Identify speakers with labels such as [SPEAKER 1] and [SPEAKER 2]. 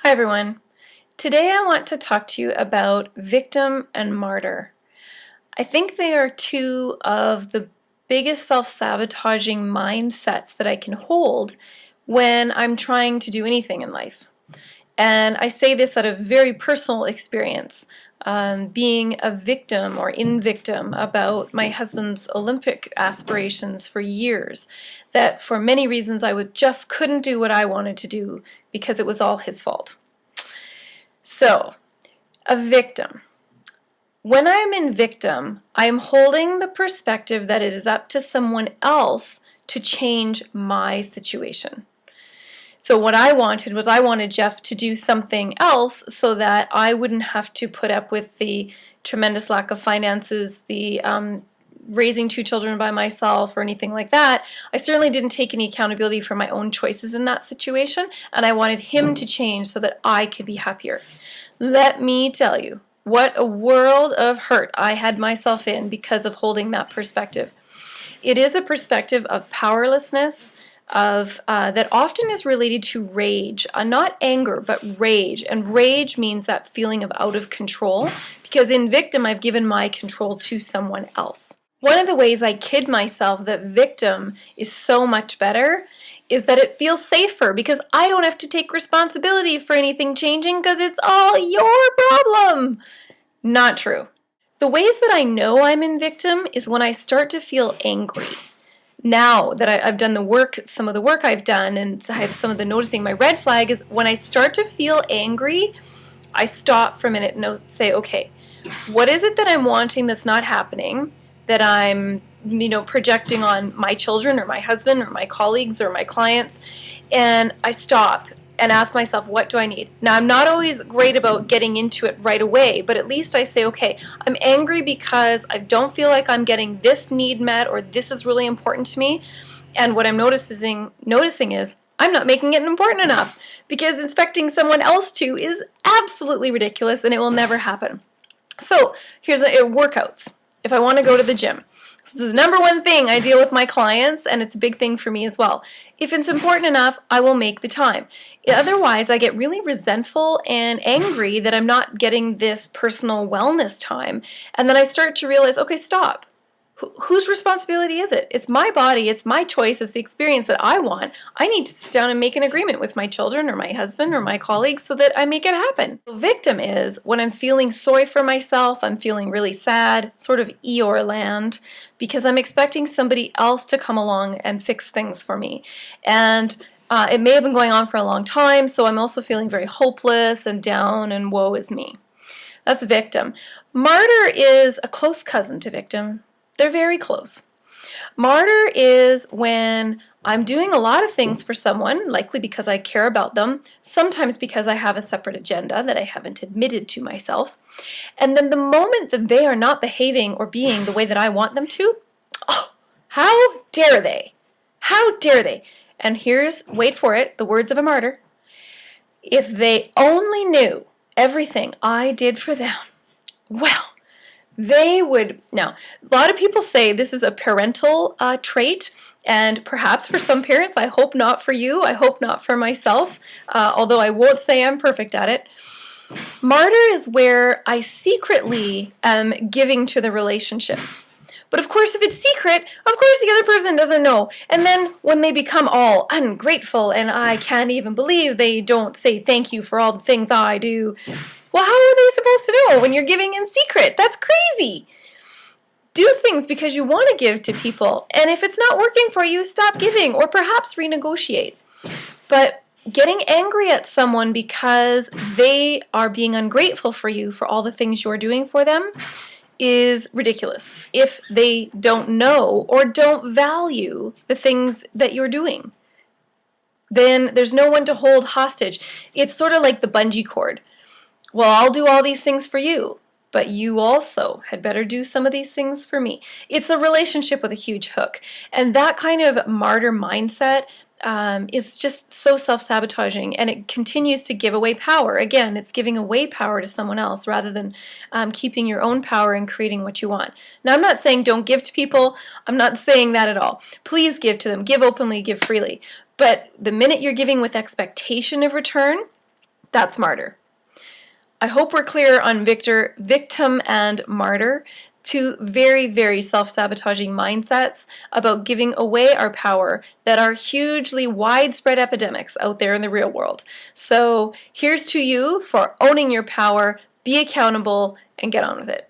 [SPEAKER 1] Hi everyone. Today I want to talk to you about victim and martyr. I think they are two of the biggest self-sabotaging mindsets that I can hold when I'm trying to do anything in life. And I say this out of very personal experience, being a victim or in victim about my husband's Olympic aspirations for years, that for many reasons I just couldn't do what I wanted to do because it was all his fault. So, a victim. When I'm in victim, I am holding the perspective that it is up to someone else to change my situation. So what I wanted was I wanted Jeff to do something else so that I wouldn't have to put up with the tremendous lack of finances, the raising two children by myself or anything like that. I certainly didn't take any accountability for my own choices in that situation, and I wanted him to change so that I could be happier. Let me tell you, what a world of hurt I had myself in because of holding that perspective. It is a perspective of powerlessness, that often is related to rage, not anger, but rage. And rage means that feeling of out of control, because in victim, I've given my control to someone else. One of the ways I kid myself that victim is so much better is that it feels safer because I don't have to take responsibility for anything changing because it's all your problem. Not true. The ways that I know I'm in victim is when I start to feel angry. Now that I've done the work, some of the work I've done, and I have some of the noticing, my red flag is when I start to feel angry, I stop for a minute and say, okay, what is it that I'm wanting that's not happening, that I'm projecting on my children or my husband or my colleagues or my clients? And I stop and ask myself, what do I need? Now, I'm not always great about getting into it right away, but at least I say, okay, I'm angry because I don't feel like I'm getting this need met or this is really important to me. And what I'm noticing is I'm not making it important enough because expecting someone else to is absolutely ridiculous and it will never happen. So here's workouts. If I want to go to the gym, this is the number one thing I deal with my clients, and it's a big thing for me as well. If it's important enough, I will make the time. Otherwise, I get really resentful and angry that I'm not getting this personal wellness time, and then I start to realize, okay, stop. Whose responsibility is it? It's my body, it's my choice, it's the experience that I want. I need to sit down and make an agreement with my children or my husband or my colleagues so that I make it happen. The victim is when I'm feeling sorry for myself, I'm feeling really sad, sort of Eeyore land, because I'm expecting somebody else to come along and fix things for me. And it may have been going on for a long time, so I'm also feeling very hopeless and down and woe is me. That's victim. Martyr is a close cousin to victim. They're very close. Martyr is when I'm doing a lot of things for someone, likely because I care about them, sometimes because I have a separate agenda that I haven't admitted to myself. And then the moment that they are not behaving or being the way that I want them to, oh, how dare they? How dare they? And here's, wait for it, the words of a martyr. If they only knew everything I did for them, well, they would. Now, a lot of people say this is a parental trait, and perhaps for some parents, I hope not for you, I hope not for myself, although I won't say I'm perfect at it. Martyr is where I secretly am giving to the relationship. But of course, if it's secret, of course the other person doesn't know. And then when they become all ungrateful and I can't even believe they don't say thank you for all the things I do, well, how are they supposed to know when you're giving in secret? That's crazy. Do things because you want to give to people. And if it's not working for you, stop giving or perhaps renegotiate. But getting angry at someone because they are being ungrateful for you for all the things you're doing for them is ridiculous if they don't know or don't value the things that you're doing. Then there's no one to hold hostage. It's sort of like the bungee cord. Well, I'll do all these things for you, but you also had better do some of these things for me. It's a relationship with a huge hook. And that kind of martyr mindset is just so self-sabotaging, and it continues to give away power. Again, it's giving away power to someone else rather than keeping your own power and creating what you want. Now, I'm not saying don't give to people. I'm not saying that at all. Please give to them. Give openly, give freely. But the minute you're giving with expectation of return, That's martyr. I hope we're clear on victim and martyr, two very, very self-sabotaging mindsets about giving away our power that are hugely widespread epidemics out there in the real world. So here's to you for owning your power, be accountable, and get on with it.